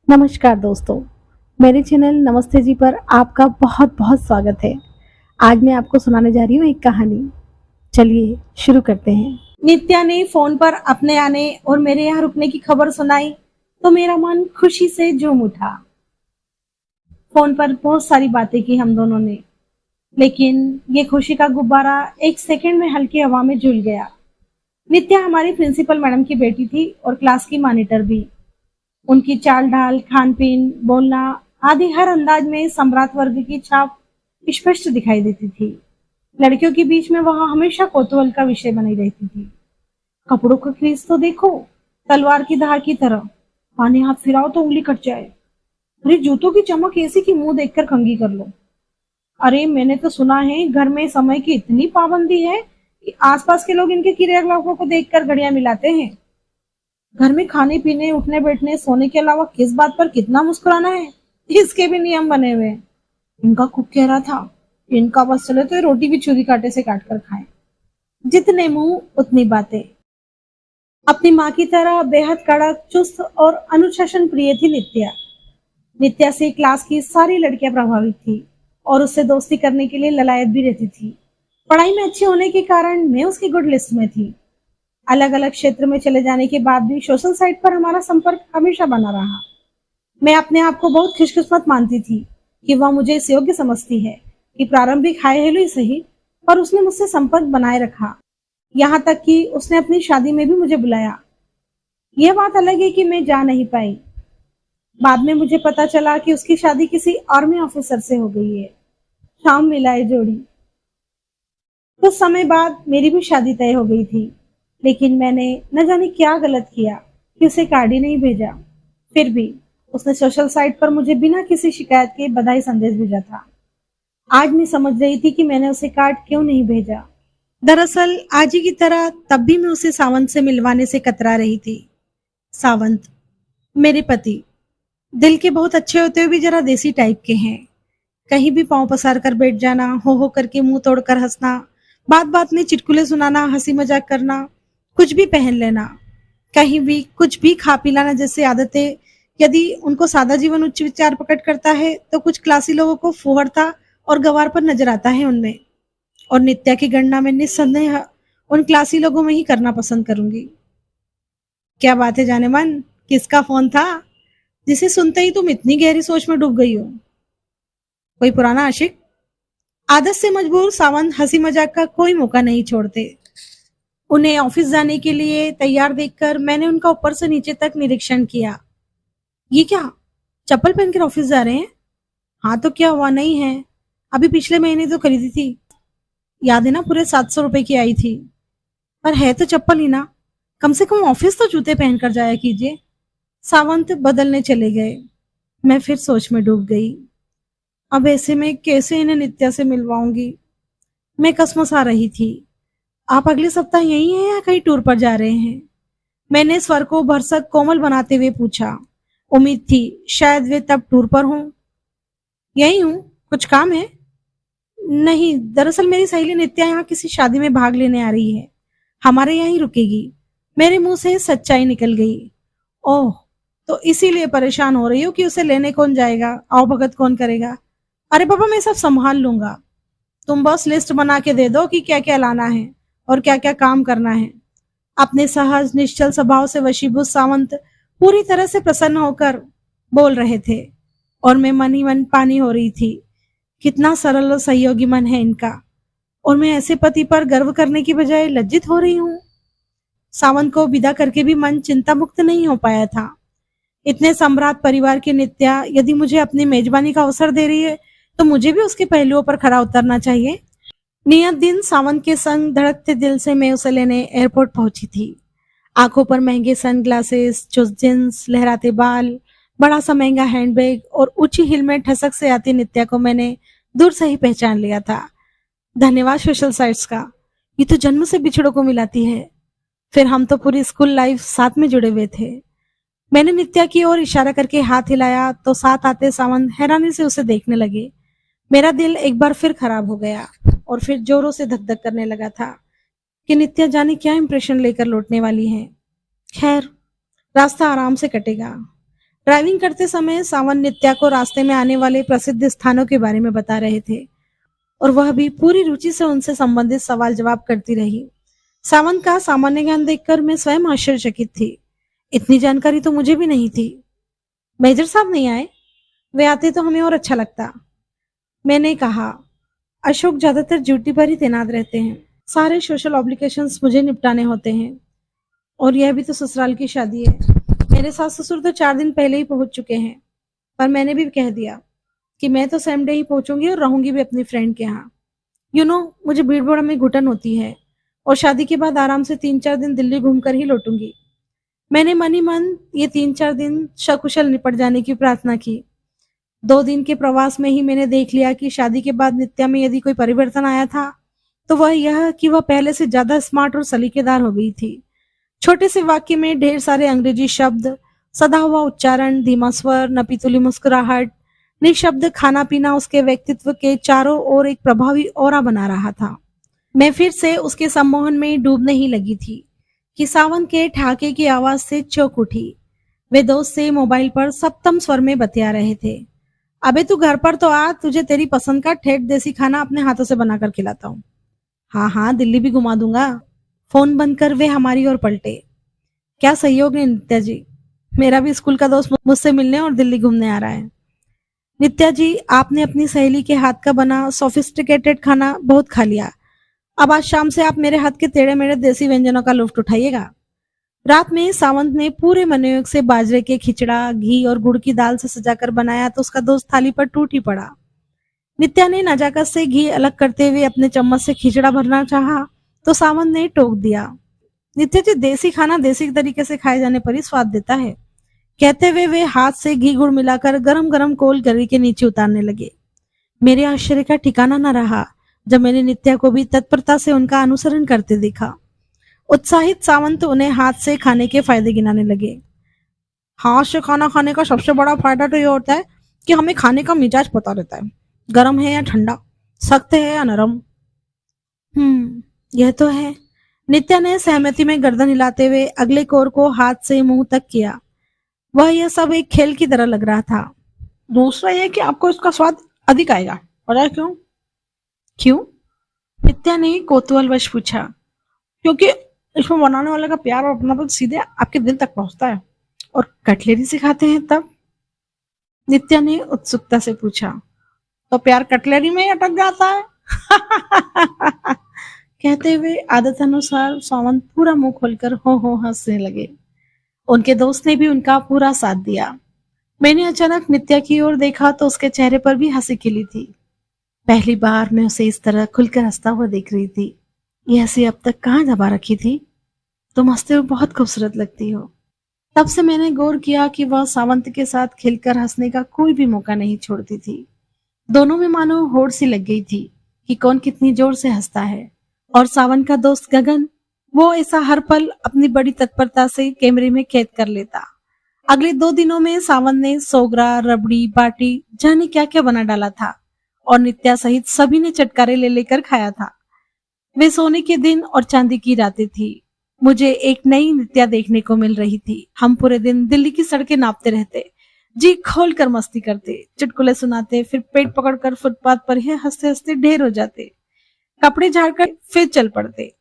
नमस्कार दोस्तों, मेरे चैनल नमस्ते जी पर आपका बहुत बहुत स्वागत है। आज मैं आपको सुनाने जा रही हूँ एक कहानी। चलिए शुरू करते हैं। नित्या ने फोन पर अपने आने और मेरे यहाँ रुकने की खबर सुनाई तो मेरा मन खुशी से झूम उठा। फोन पर बहुत सारी बातें की हम दोनों ने, लेकिन ये खुशी का गुब्बारा एक सेकंड में हल्की हवा में झूल गया। नित्या हमारी प्रिंसिपल मैडम की बेटी थी और क्लास की मॉनिटर भी। उनकी चाल ढाल, खान पीन, बोलना आदि हर अंदाज में सम्राट वर्ग की छाप स्पष्ट दिखाई देती थी। लड़कियों के बीच में वह हमेशा कौतूहल का विषय बनी रहती थी। कपड़ों का क्रीज तो देखो, तलवार की धार की तरह। पानी हाथ फिराओ तो उंगली कट जाए। अरे जूतों की चमक ऐसी कि मुंह देखकर कंघी कर लो। अरे मैंने तो सुना है घर में समय की इतनी पाबंदी है कि आसपास के लोग इनके क्रियाकलापों को देखकर घड़ियां मिलाते हैं। घर में खाने पीने, उठने बैठने, सोने के अलावा किस बात पर कितना मुस्कुराना है, इसके भी नियम बने हुए हैं। इनका कुक कह रहा था, इनका बस चले तो ये रोटी भी छुरी कांटे से काट कर खाएं। जितने मुंह उतनी बातें। अपनी माँ की तरह बेहद कड़क, चुस्त और अनुशासन प्रिय थी नित्या। नित्या से क्लास की सारी लड़कियां प्रभावित थी और उससे दोस्ती करने के लिए ललायत भी रहती थी। पढ़ाई में अच्छी होने के कारण मैं उसकी गुड लिस्ट में थी। अलग अलग क्षेत्र में चले जाने के बाद भी सोशल साइट पर हमारा संपर्क हमेशा बना रहा। मैं अपने आप को बहुत खुशकिस्मत मानती थी कि वह मुझे इस योग्य समझती है कि प्रारंभिक हाय हेलो ही सही, पर उसने मुझसे संपर्क बनाए रखा। यहाँ तक कि उसने अपनी शादी में भी मुझे बुलाया। यह बात अलग है कि मैं जा नहीं पाई। बाद में मुझे पता चला कि उसकी शादी किसी आर्मी ऑफिसर से हो गई है। शाम मिलाए जोड़ी। कुछ समय बाद मेरी भी शादी तय हो गई थी, लेकिन मैंने न जाने क्या गलत किया कि उसे कार्ड ही नहीं भेजा। फिर भी उसने सोशल साइट पर मुझे बिना किसी शिकायत के बधाई संदेश भेजा था। आज मैं समझ रही थी कि मैंने उसे कार्ड क्यों नहीं भेजा। दरअसल आज ही की तरह तब भी मैं उसे सावंत से मिलवाने से कतरा रही थी। सावंत मेरे पति दिल के बहुत अच्छे होते हुए भी जरा देसी टाइप के हैं। कहीं भी पांव पसार कर बैठ जाना, हो करके मुंह तोड़कर हंसना, बात बात में चुटकुले सुनाना, हंसी मजाक करना, कुछ भी पहन लेना, कहीं भी कुछ भी खा पी लाना जैसे आदतें। यदि उनको सादा जीवन उच्च विचार प्रकट करता है तो कुछ क्लासी लोगों को फुहड़ता और गंवार पर नजर आता है उनमें। और नित्या की गणना में निस्संदेह उन क्लासी लोगों में ही करना पसंद करूंगी। क्या बात है जाने मन, किसका फोन था जिसे सुनते ही तुम इतनी गहरी सोच में डूब गई हो? कोई पुराना आशिक? आदत से मजबूर सावंत हंसी मजाक का कोई मौका नहीं छोड़ते। उन्हें ऑफिस जाने के लिए तैयार देखकर मैंने उनका ऊपर से नीचे तक निरीक्षण किया। ये क्या, चप्पल पहनकर ऑफिस जा रहे हैं? हाँ तो क्या हुआ, नहीं है? अभी पिछले महीने तो खरीदी थी, याद है ना, पूरे 700 रुपए की आई थी। पर है तो चप्पल ही ना, कम से कम ऑफिस तो जूते पहनकर जाया कीजिए। सावंत बदलने चले गए। मैं फिर सोच में डूब गई। अब ऐसे में कैसे इन्हें नित्या से मिलवाऊंगी? मैं कसमसा रही थी। आप अगले सप्ताह यहीं हैं या कहीं टूर पर जा रहे हैं? मैंने स्वर को भरसक कोमल बनाते हुए पूछा। उम्मीद थी शायद वे तब टूर पर हों। यहीं हूँ, कुछ काम है? नहीं, दरअसल मेरी सहेली नित्या यहाँ किसी शादी में भाग लेने आ रही है, हमारे यहाँ ही रुकेगी। मेरे मुंह से सच्चाई निकल गई। ओह, तो इसीलिए परेशान हो रही हो कि उसे लेने कौन जाएगा, आओ भगत कौन करेगा? अरे पापा, मैं सब संभाल लूंगा। तुम बस लिस्ट बना के दे दो कि क्या क्या लाना है और क्या क्या काम करना है। अपने सहज निश्चल स्वभाव से वशीभूत सावंत पूरी तरह से प्रसन्न होकर बोल रहे थे और मैं मन ही मन पानी हो रही थी। कितना सरल और सहयोगी मन है इनका, और मैं ऐसे पति पर गर्व करने की बजाय लज्जित हो रही हूँ। सावंत को विदा करके भी मन चिंता मुक्त नहीं हो पाया था। इतने सम्राट परिवार की नित्या यदि मुझे अपनी मेजबानी का अवसर दे रही है तो मुझे भी उसके पहलुओं पर खरा उतरना चाहिए। नियत दिन सावंत के संग धड़कते दिल से मैं उसे लेने एयरपोर्ट पहुंची थी। आंखों पर महंगे सनग्लासेस, चुस्त जींस, लहराते बाल, बड़ा सा महंगा हैंडबैग और ऊंची हिल में ठसक से आती नित्या को मैंने दूर से ही पहचान लिया था। धन्यवाद सोशल साइट्स का, ये तो जन्म से बिछड़ों को मिलाती है। फिर हम तो पूरी स्कूल लाइफ साथ में जुड़े हुए थे। मैंने नित्या की ओर इशारा करके हाथ हिलाया तो साथ आते सावंत हैरानी से उसे देखने लगे। मेरा दिल एक बार फिर खराब हो गया और फिर जोरों से धक धक करने लगा था कि नित्या जाने क्या इंप्रेशन लेकर लौटने वाली है। खैर, रास्ता आराम से कटेगा। ड्राइविंग करते समय सावंत नित्या को रास्ते में आने वाले प्रसिद्ध स्थानों के बारे में बता रहे थे और वह भी पूरी रुचि से उनसे संबंधित सवाल जवाब करती रही। सावंत का सामान्य ज्ञान देखकर मैं स्वयं आश्चर्यचकित थी। इतनी जानकारी तो मुझे भी नहीं थी। मेजर साहब नहीं आए? वे आते तो हमें और अच्छा लगता। मैंने कहा, अशोक ज्यादातर ड्यूटी पर ही तैनात रहते हैं। सारे सोशल ऑब्लिगेशंस मुझे निपटाने होते हैं और यह भी तो ससुराल की शादी है। मेरे सास ससुर तो 4 दिन पहले ही पहुंच चुके हैं, पर मैंने भी कह दिया कि मैं तो सेम डे ही पहुंचूंगी और रहूंगी भी अपनी फ्रेंड के यहाँ। मुझे भीड़ भाड़ में घुटन होती है और शादी के बाद आराम से 3-4 दिन दिल्ली घूमकर ही लौटूंगी। मैंने मन ही मन ये 3-4 दिन सकुशल निपट जाने की प्रार्थना की। 2 दिन के प्रवास में ही मैंने देख लिया कि शादी के बाद नित्या में यदि कोई परिवर्तन आया था तो वह यह कि वह पहले से ज्यादा स्मार्ट और सलीकेदार हो गई थी। छोटे से वाक्य में ढेर सारे अंग्रेजी शब्द, सदा हुआ उच्चारण, धीमा स्वर, नपीतुली मुस्कुराहट, निशब्द खाना पीना उसके व्यक्तित्व के चारों ओर एक प्रभावी ऑरा बना रहा था। मैं फिर से उसके सम्मोहन में डूबने ही लगी थी कि सावंत के ठाके की आवाज से चौंक उठी। वे दोस्त से मोबाइल पर सप्तम स्वर में बतिया रहे थे। अबे तू घर पर तो आ, तुझे तेरी पसंद का ठेठ देसी खाना अपने हाथों से बनाकर खिलाता हूँ। हाँ हाँ, दिल्ली भी घुमा दूंगा। फोन बंद कर वे हमारी ओर पलटे। क्या सहयोग है नित्या जी, मेरा भी स्कूल का दोस्त मुझसे मिलने और दिल्ली घूमने आ रहा है। नित्या जी, आपने अपनी सहेली के हाथ का बना सोफिस्टिकेटेड खाना बहुत खा लिया। अब आज शाम से आप मेरे हाथ के टेढ़े मेढ़े देसी व्यंजनों का लुत्फ उठाइएगा। रात में सावंत ने पूरे मनोयोग से बाजरे के खिचड़ा, घी और गुड़ की दाल से सजाकर बनाया तो उसका दोस्त थाली पर टूट ही पड़ा। नित्या ने नजाकत से घी अलग करते हुए अपने चम्मच से खिचड़ा भरना चाहा तो सावंत ने टोक दिया। नित्या जी, देसी खाना देसी तरीके से खाए जाने पर ही स्वाद देता है। कहते हुए वे हाथ से घी गुड़ मिलाकर गरम गरम कोल गरी के नीचे उतारने लगे। मेरे आश्चर्य का ठिकाना न रहा जब मैंने नित्या को भी तत्परता से उनका अनुसरण करते देखा। उत्साहित सावंत उन्हें हाथ से खाने के फायदे गिनाने लगे। हाथ से खाना खाने का सबसे बड़ा फायदा तो ये होता है कि हमें खाने का मिजाज पता रहता है, गर्म है या ठंडा, सख्त है या नरम। यह तो है। नित्या ने सहमति में गर्दन हिलाते हुए अगले कोर को हाथ से मुंह तक किया। वह यह सब एक खेल की तरह लग रहा था। दूसरा यह कि आपको इसका स्वाद अधिक आएगा। पता है क्यों? क्यों? नित्या ने कौतूहलवश पूछा। क्योंकि इसमें बनाने वाले का प्यार और अपनापन सीधे आपके दिल तक पहुंचता है। और कटलेरी से खाते हैं तब? नित्या ने उत्सुकता से पूछा। तो प्यार कटलेरी में ही अटक जाता है। कहते हुए आदत अनुसार सावंत पूरा मुंह खोलकर हो हंसने लगे। उनके दोस्त ने भी उनका पूरा साथ दिया। मैंने अचानक नित्या की ओर देखा तो उसके चेहरे पर भी हंसी खिली थी। पहली बार मैं उसे इस तरह खुलकर हंसता हुआ देख रही थी। यह हंसी अब तक कहाँ दबा रखी थी? तुम हंसते हुए बहुत खूबसूरत लगती हो। तब से मैंने गौर किया कि वह सावंत के साथ खिलकर हंसने का कोई भी मौका नहीं छोड़ती थी। दोनों में मानो होड़ सी लग गई थी कि कौन कितनी जोर से हंसता है। और सावंत का दोस्त गगन, वो ऐसा हर पल अपनी बड़ी तत्परता से कैमरे में कैद कर लेता। अगले 2 दिनों में सावंत ने सोगरा, रबड़ी, बाटी, जाने क्या क्या बना डाला था और नित्या सहित सभी ने चटकारे ले लेकर खाया था। वे सोने के दिन और चांदी की रातें थी। मुझे एक नई नित्या देखने को मिल रही थी। हम पूरे दिन दिल्ली की सड़कें नापते रहते, जी खोल कर मस्ती करते, चुटकुले सुनाते, फिर पेट पकड़कर फुटपाथ पर ही हंसते हंसते ढेर हो जाते, कपड़े झाड़कर फिर चल पड़ते।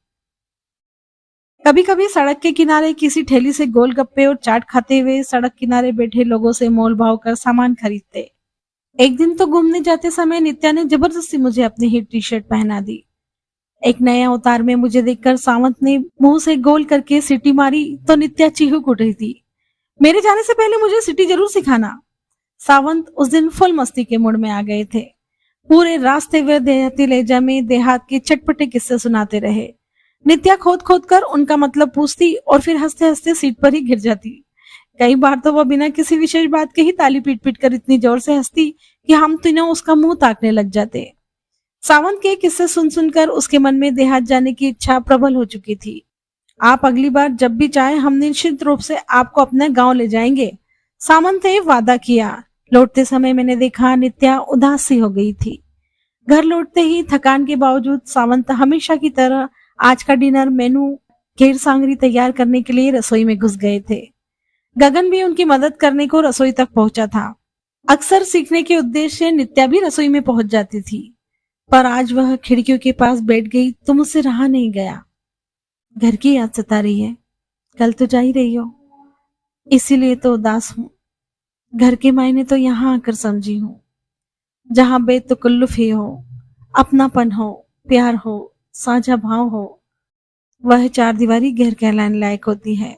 कभी कभी सड़क के किनारे किसी ठेली से गोलगप्पे और चाट खाते हुए सड़क किनारे बैठे लोगों से मोल भाव कर सामान खरीदते। एक दिन तो घूमने जाते समय नित्या ने जबरदस्ती मुझे अपनी ही टी शर्ट पहना दी। एक नए अवतार में मुझे देखकर सावंत ने मुंह से गोल करके सीटी मारी तो नित्या चीखू उठ रही थी। मेरे जाने से पहले मुझे सीटी जरूर सिखाना। सावंत उस दिन फुल मस्ती के मूड में आ गए थे। पूरे रास्ते वे देहाती लहजा में देहात के चटपटे किस्से सुनाते रहे। नित्या खोद खोद कर उनका मतलब पूछती और फिर हंसते हंसते सीट पर ही गिर जाती। कई बार तो वह बिना किसी विशेष बात के ही ताली पीट पीट कर इतनी जोर से हंसती कि हम तीनों उसका मुंह ताकने लग जाते। सावंत के किस्से सुन सुनकर उसके मन में देहात जाने की इच्छा प्रबल हो चुकी थी। आप अगली बार जब भी चाहे हम निश्चित रूप से आपको अपने गांव ले जाएंगे, सावंत ने वादा किया। लौटते समय मैंने देखा नित्या उदास सी हो गई थी। घर लौटते ही थकान के बावजूद सावंत हमेशा की तरह आज का डिनर मेनू घेर सांगरी तैयार करने के लिए रसोई में घुस गए थे। गगन भी उनकी मदद करने को रसोई तक पहुंचा था। अक्सर सीखने के उद्देश्य से नित्या भी रसोई में पहुंच जाती थी, पर आज वह खिड़कियों के पास बैठ गई तो मुझसे रहा नहीं गया। घर की याद सता रही है, कल तो जा ही रही हो, इसीलिए तो उदास हूं। घर के मायने तो यहाँ आकर समझी हूँ, जहां बेतकल्लुफ ही हो, अपनापन हो, प्यार हो, साझा भाव हो। वह चार दीवारी घर कहलाने लायक होती है,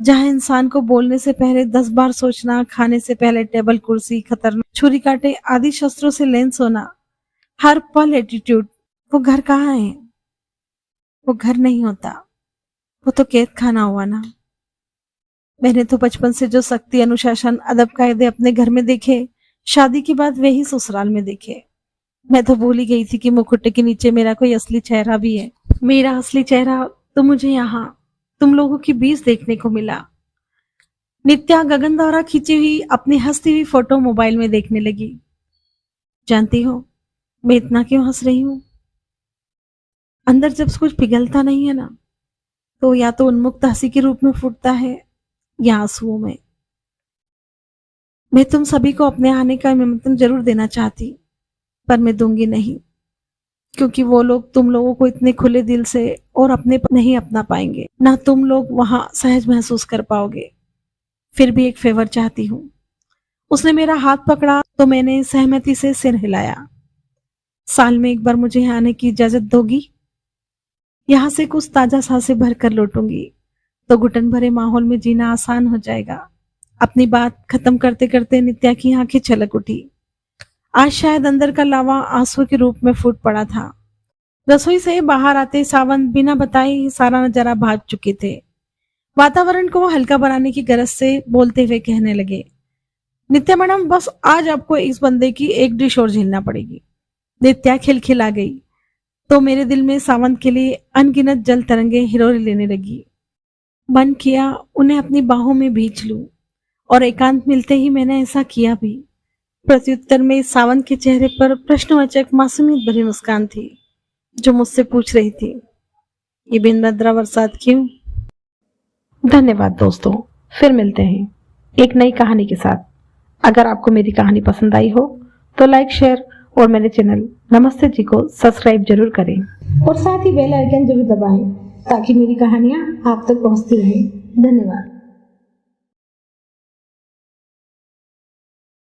जहां इंसान को बोलने से पहले 10 बार सोचना, खाने से पहले टेबल कुर्सी, खतरनाक छुरी कांटे आदि शस्त्रों से लैस होना, हर पल एटीट्यूड। वो घर कहाँ है? वो घर नहीं होता, वो तो कैद खाना हुआ ना। मैंने तो बचपन से जो सख्ती, अनुशासन, अदब कायदे अपने घर में देखे, शादी के बाद वही ससुराल में देखे। मैं तो भूल ही गई थी कि मुखौटे के नीचे मेरा कोई असली चेहरा भी है। मेरा असली चेहरा तो मुझे यहाँ तुम लोगों के बीच देखने को मिला। नित्या गगन द्वारा खींची हुई अपनी हंसती हुई फोटो मोबाइल में देखने लगी। जानती हो मैं इतना क्यों हंस रही हूं? अंदर जब कुछ पिघलता नहीं है ना, तो या तो उन्मुक्त हंसी के रूप में फूटता है या आंसुओं में। मैं तुम सभी को अपने आने का निमंत्रण जरूर देना चाहती, पर मैं दूंगी नहीं, क्योंकि वो लोग तुम लोगों को इतने खुले दिल से और अपने नहीं अपना पाएंगे, ना तुम लोग वहां सहज महसूस कर पाओगे। फिर भी एक फेवर चाहती हूँ। उसने मेरा हाथ पकड़ा तो मैंने सहमति से सिर हिलाया। साल में एक बार मुझे यहाँ आने की इजाजत दोगी? यहाँ से कुछ ताजा सांसें भर कर लौटूंगी तो घुटन भरे माहौल में जीना आसान हो जाएगा। अपनी बात खत्म करते करते नित्या की आंखें छलक उठी। आज शायद अंदर का लावा आंसू के रूप में फूट पड़ा था। रसोई से बाहर आते सावंत बिना बताए ही सारा नजारा भाग चुके थे। वातावरण को हल्का बनाने की गरज से बोलते हुए कहने लगे, नित्या मैडम, बस आज आपको इस बंदे की एक डिश और झेलना पड़ेगी। नित्या खिलखिला गई तो मेरे दिल में सावंत के लिए अनगिनत जल तरंगे हिलोरे लेने लगी। मन किया उन्हें अपनी बाहों में भींच लूं, और एकांत मिलते ही मैंने ऐसा किया भी। प्रत्युत्तर में सावंत के चेहरे पर प्रश्नवाचक मासूमियत भरी मुस्कान थी, जो मुझसे पूछ रही थी, ये बिन बदरा बरसात क्यों? धन्यवाद दोस्तों, फिर मिलते हैं एक नई कहानी के साथ। अगर आपको मेरी कहानी पसंद आई हो तो लाइक, शेयर और मेरे चैनल नमस्ते जी को सब्सक्राइब जरूर करें और साथ ही बेल आइकन जरूर दबाएं, ताकि मेरी कहानियां आप तक पहुंचती रहें। धन्यवाद।